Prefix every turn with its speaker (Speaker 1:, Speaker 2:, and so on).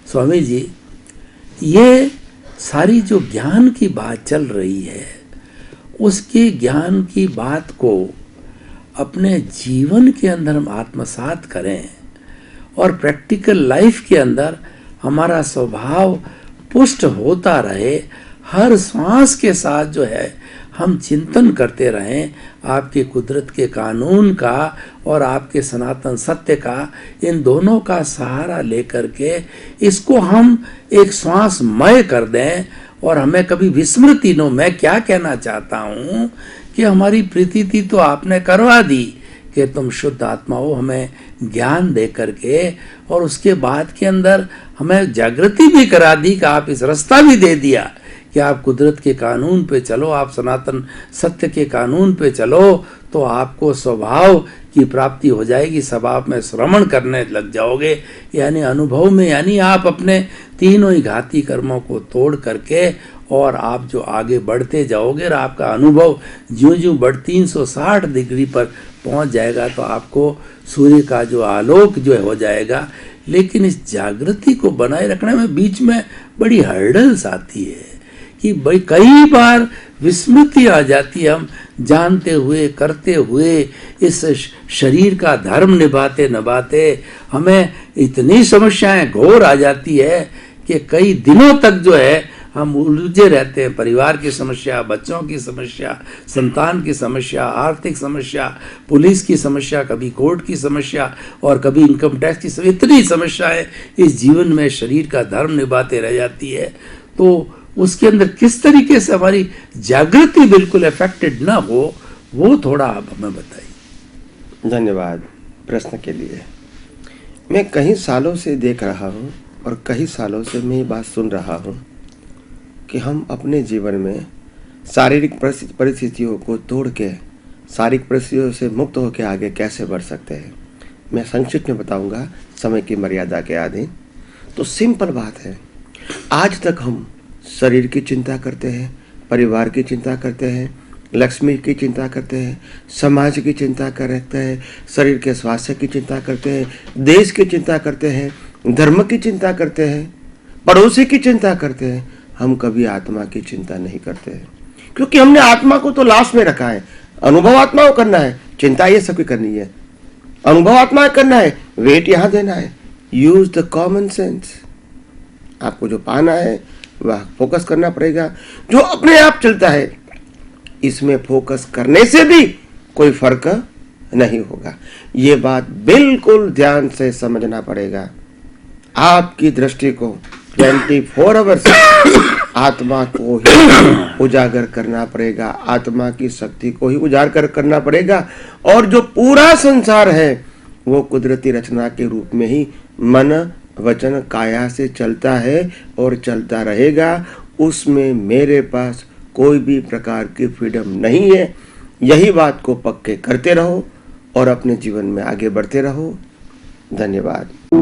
Speaker 1: स्वामी जी, ये सारी जो ज्ञान की बात चल रही है, उसके ज्ञान की बात को अपने जीवन के अंदर हम आत्मसात करें और प्रैक्टिकल लाइफ के अंदर हमारा स्वभाव पुष्ट होता रहे। हर श्वास के साथ जो है हम चिंतन करते रहें आपके कुदरत के कानून का और आपके सनातन सत्य का, इन दोनों का सहारा लेकर के इसको हम एक श्वासमय कर दें और हमें कभी विस्मृति न हो। मैं क्या कहना चाहता हूँ कि हमारी प्रतीति तो आपने करवा दी कि तुम शुद्ध आत्मा हो, हमें ज्ञान दे करके, और उसके बाद के अंदर हमें जागृति भी करा दी कि आप इस रास्ता भी दे दिया कि आप कुदरत के कानून पे चलो, आप सनातन सत्य के कानून पे चलो, तो आपको स्वभाव की प्राप्ति हो जाएगी, स्वभाव में श्रवण करने लग जाओगे, यानी अनुभव में, यानी आप अपने तीनों ही घाती कर्मों को तोड़ करके और आप जो आगे बढ़ते जाओगे और आपका अनुभव ज्यों ज्यों 360 डिग्री पर पहुंच जाएगा तो आपको सूर्य का जो आलोक जो हो जाएगा। लेकिन इस जागृति को बनाए रखने में बीच में बड़ी हर्डल्स आती है कि भाई कई बार विस्मृति आ जाती है, हम जानते हुए करते हुए इस शरीर का धर्म निभाते निभाते हमें इतनी समस्याएं घोर आ जाती है कि कई दिनों तक जो है हम उलझे रहते हैं। परिवार की समस्या, बच्चों की समस्या, संतान की समस्या, आर्थिक समस्या, पुलिस की समस्या, कभी कोर्ट की समस्या और कभी इनकम टैक्स की समस्या, इतनी समस्याएं इस जीवन में शरीर का धर्म निभाते रह जाती है। तो उसके अंदर किस तरीके से हमारी जागृति बिल्कुल अफेक्टेड ना हो, वो थोड़ा आप हमें बताइए।
Speaker 2: धन्यवाद प्रश्न के लिए। मैं कई सालों से देख रहा हूँ और कई सालों से मैं ये बात सुन रहा हूँ कि हम अपने जीवन में शारीरिक परिस्थितियों को तोड़ के, शारीरिक परिस्थितियों से मुक्त होकर आगे कैसे बढ़ सकते हैं। मैं संक्षिप्त में बताऊंगा समय की मर्यादा के अधीन। तो सिंपल बात है, आज तक हम शरीर की चिंता करते हैं, परिवार की चिंता करते हैं, लक्ष्मी की चिंता करते हैं, समाज की चिंता करते हैं, शरीर के स्वास्थ्य की चिंता करते हैं, देश की चिंता करते हैं, धर्म की चिंता करते हैं, पड़ोसी की चिंता करते हैं। हम कभी आत्मा की चिंता नहीं करते हैं, क्योंकि हमने आत्मा को तो लास्ट में रखा है। अनुभव आत्मा को करना है, चिंता ये सबकी करनी है। अनुभव आत्मा करना है, वेट यहां देना है। Use the common sense. आपको जो पाना है वह फोकस करना पड़ेगा। जो अपने आप चलता है, इसमें फोकस करने से भी कोई फर्क नहीं होगा। ये बात बिल्कुल ध्यान से समझना पड़ेगा। आपकी दृष्टि को 24 आवर्स आत्मा को ही उजागर करना पड़ेगा, आत्मा की शक्ति को ही उजागर करना पड़ेगा। और जो पूरा संसार है वो कुदरती रचना के रूप में ही मन वचन काया से चलता है और चलता रहेगा। उसमें मेरे पास कोई भी प्रकार की फ्रीडम नहीं है। यही बात को पक्के करते रहो और अपने जीवन में आगे बढ़ते रहो। धन्यवाद।